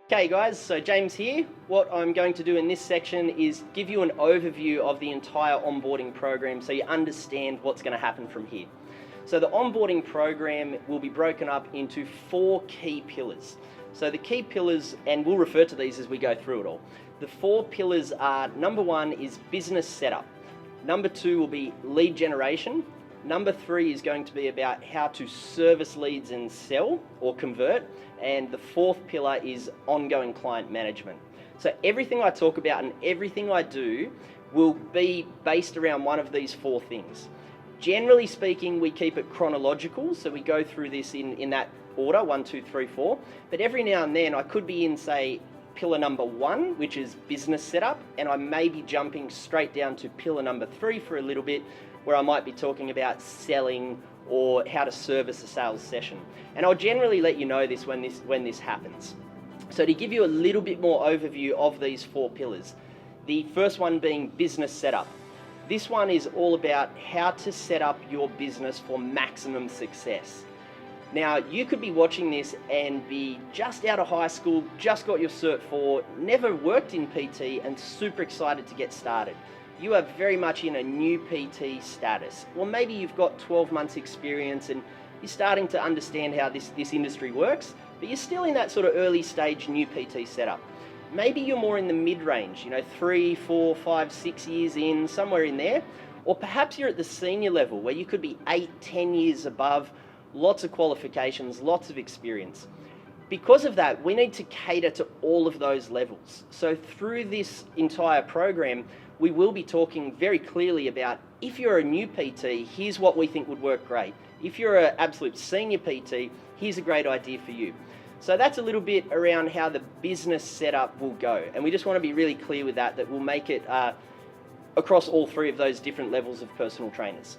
Okay guys, so James here. What I'm going to do in this section is give you an overview of the entire onboarding program so you understand what's going to happen from here. So the onboarding program will be broken up into 4 key pillars. So the key pillars, and we'll refer to these as we go through it all. The 4 pillars are, number 1 is business setup. Number 2 will be lead generation. Number 3 is going to be about how to service leads and sell or convert. And the 4th pillar is ongoing client management. So everything I talk about and everything I do will be based around one of these 4 things. Generally speaking, we keep it chronological, so we go through this in that order, 1, 2, 3, 4. But every now and then I could be in, say, pillar number 1, which is business setup, and I may be jumping straight down to pillar number 3 for a little bit, where I might be talking about selling or how to service a sales session. And I'll generally let you know this when this happens. So to give you a little bit more overview of these 4 pillars, the first one being business setup. This one is all about how to set up your business for maximum success. Now, you could be watching this and be just out of high school, just got your Cert 4, never worked in PT and super excited to get started. You are very much in a new PT status. Or maybe you've got 12 months experience and you're starting to understand how this industry works, but you're still in that sort of early stage new PT setup. Maybe you're more in the mid-range, 3, 4, 5, 6 years in, somewhere in there. Or perhaps you're at the senior level where you could be 8, 10 years above, lots of qualifications, lots of experience. Because of that, we need to cater to all of those levels. So through this entire program, we will be talking very clearly about, if you're a new PT, here's what we think would work great. If you're an absolute senior PT, here's a great idea for you. So that's a little bit around how the business setup will go. And we just want to be really clear with that we'll make it across all 3 of those different levels of personal trainers.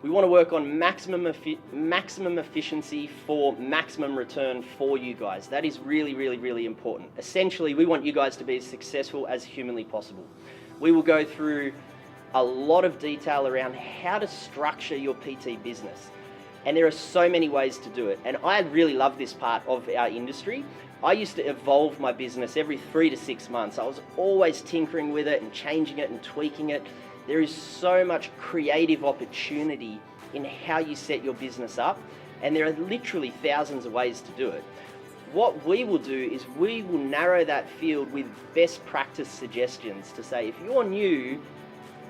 We want to work on maximum efficiency for maximum return for you guys. That is really, really, really important. Essentially, we want you guys to be as successful as humanly possible. We will go through a lot of detail around how to structure your PT business. And there are so many ways to do it. And I really love this part of our industry. I used to evolve my business every 3 to 6 months. I was always tinkering with it and changing it and tweaking it. There is so much creative opportunity in how you set your business up, and there are literally thousands of ways to do it. What we will do is we will narrow that field with best practice suggestions to say, if you're new,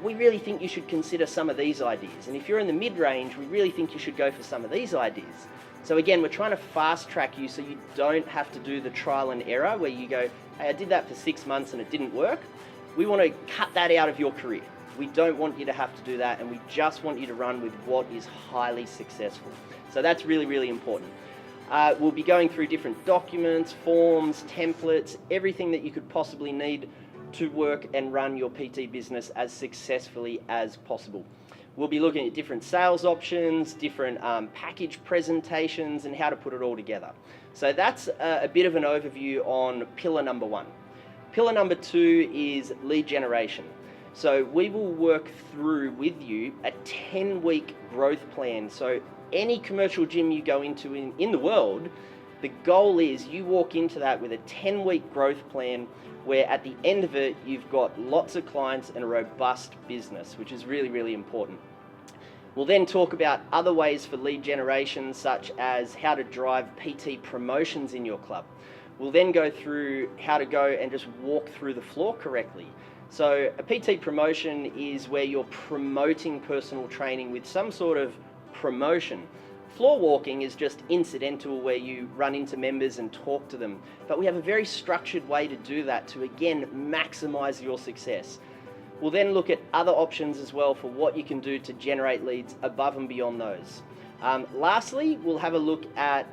we really think you should consider some of these ideas. And if you're in the mid-range, we really think you should go for some of these ideas. So again, we're trying to fast track you so you don't have to do the trial and error where you go, hey, I did that for 6 months and it didn't work. We want to cut that out of your career. We don't want you to have to do that, and we just want you to run with what is highly successful. So that's really, really important. We'll be going through different documents, forms, templates, everything that you could possibly need to work and run your PT business as successfully as possible. We'll be looking at different sales options, different package presentations, and how to put it all together. So that's a bit of an overview on pillar number 1. Pillar number 2 is lead generation. So we will work through with you a 10-week growth plan. So any commercial gym you go into in the world, the goal is you walk into that with a 10-week growth plan where at the end of it, you've got lots of clients and a robust business, which is really, really important. We'll then talk about other ways for lead generation, such as how to drive PT promotions in your club. We'll then go through how to go and just walk through the floor correctly. So a PT promotion is where you're promoting personal training with some sort of promotion. Floor walking is just incidental, where you run into members and talk to them. But we have a very structured way to do that to, again, maximize your success. We'll then look at other options as well for what you can do to generate leads above and beyond those. Lastly, we'll have a look at,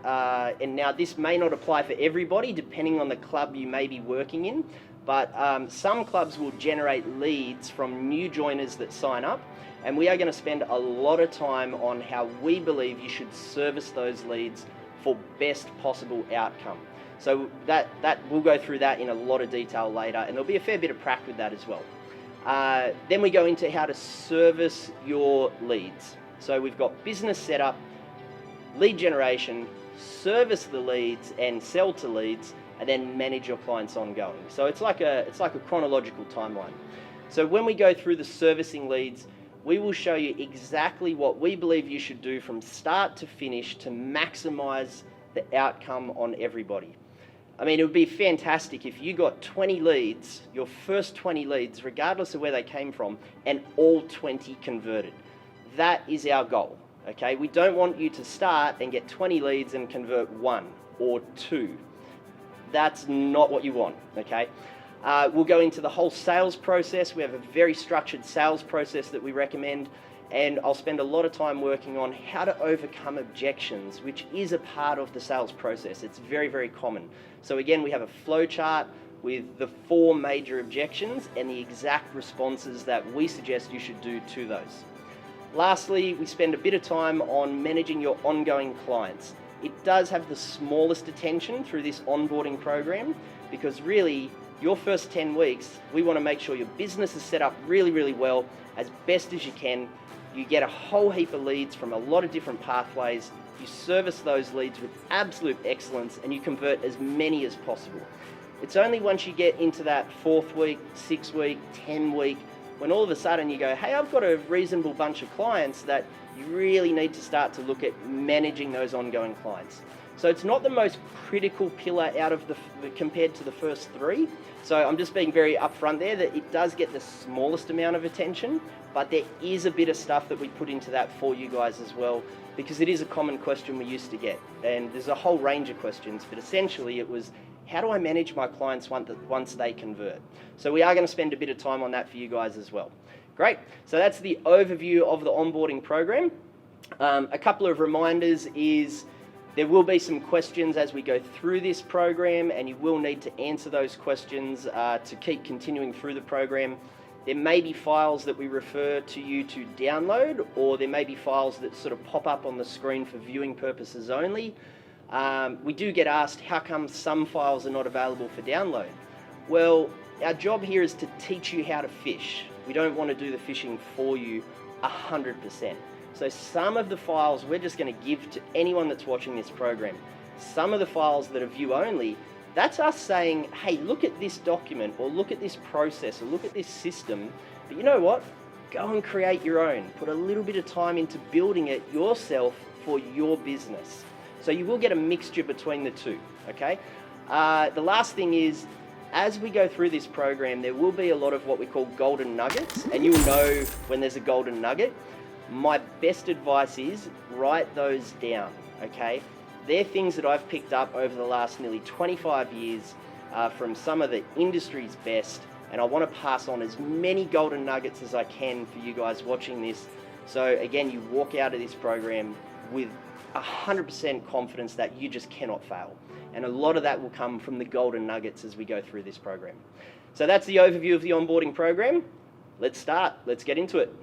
and now this may not apply for everybody depending on the club you may be working in, but some clubs will generate leads from new joiners that sign up, and we are going to spend a lot of time on how we believe you should service those leads for best possible outcome. So that we'll go through that in a lot of detail later, and there'll be a fair bit of prac with that as well. Then we go into how to service your leads. So we've got business setup, lead generation, service the leads and sell to leads, and then manage your clients ongoing. So it's like a chronological timeline. So when we go through the servicing leads, we will show you exactly what we believe you should do from start to finish to maximize the outcome on everybody. I mean, it would be fantastic if you got 20 leads, your first 20 leads, regardless of where they came from, and all 20 converted. That is our goal, okay? We don't want you to start and get 20 leads and convert 1 or 2. That's not what you want, okay? We'll go into the whole sales process. We have a very structured sales process that we recommend, and I'll spend a lot of time working on how to overcome objections, which is a part of the sales process. It's very, very common. So again, we have a flow chart with the 4 major objections and the exact responses that we suggest you should do to those. Lastly, we spend a bit of time on managing your ongoing clients. It does have the smallest attention through this onboarding program because really, your first 10 weeks, we want to make sure your business is set up really, really well, as best as you can. You get a whole heap of leads from a lot of different pathways. You service those leads with absolute excellence and you convert as many as possible. It's only once you get into that 4th week, 6th week, 10 week, when all of a sudden you go, hey, I've got a reasonable bunch of clients, that you really need to start to look at managing those ongoing clients. So it's not the most critical pillar out of compared to the first 3. So I'm just being very upfront there that it does get the smallest amount of attention, but there is a bit of stuff that we put into that for you guys as well, because it is a common question we used to get. And there's a whole range of questions, but essentially it was, how do I manage my clients once they convert? So we are going to spend a bit of time on that for you guys as well. Great. So that's the overview of the onboarding program. A couple of reminders is, there will be some questions as we go through this program, and you will need to answer those questions to keep continuing through the program. There may be files that we refer to you to download, or there may be files that sort of pop up on the screen for viewing purposes only. We do get asked, how come some files are not available for download? Well, our job here is to teach you how to fish. We don't want to do the fishing for you 100%. So some of the files we're just going to give to anyone that's watching this program. Some of the files that are view only, that's us saying, hey, look at this document, or look at this process, or look at this system. But you know what? Go and create your own. Put a little bit of time into building it yourself for your business. So you will get a mixture between the two, okay? The last thing is, as we go through this program, there will be a lot of what we call golden nuggets, and you'll know when there's a golden nugget. My best advice is write those down, okay? They're things that I've picked up over the last nearly 25 years from some of the industry's best, and I want to pass on as many golden nuggets as I can for you guys watching this. So again, you walk out of this program with 100% confidence that you just cannot fail. And a lot of that will come from the golden nuggets as we go through this program. So that's the overview of the onboarding program. Let's start. Let's get into it.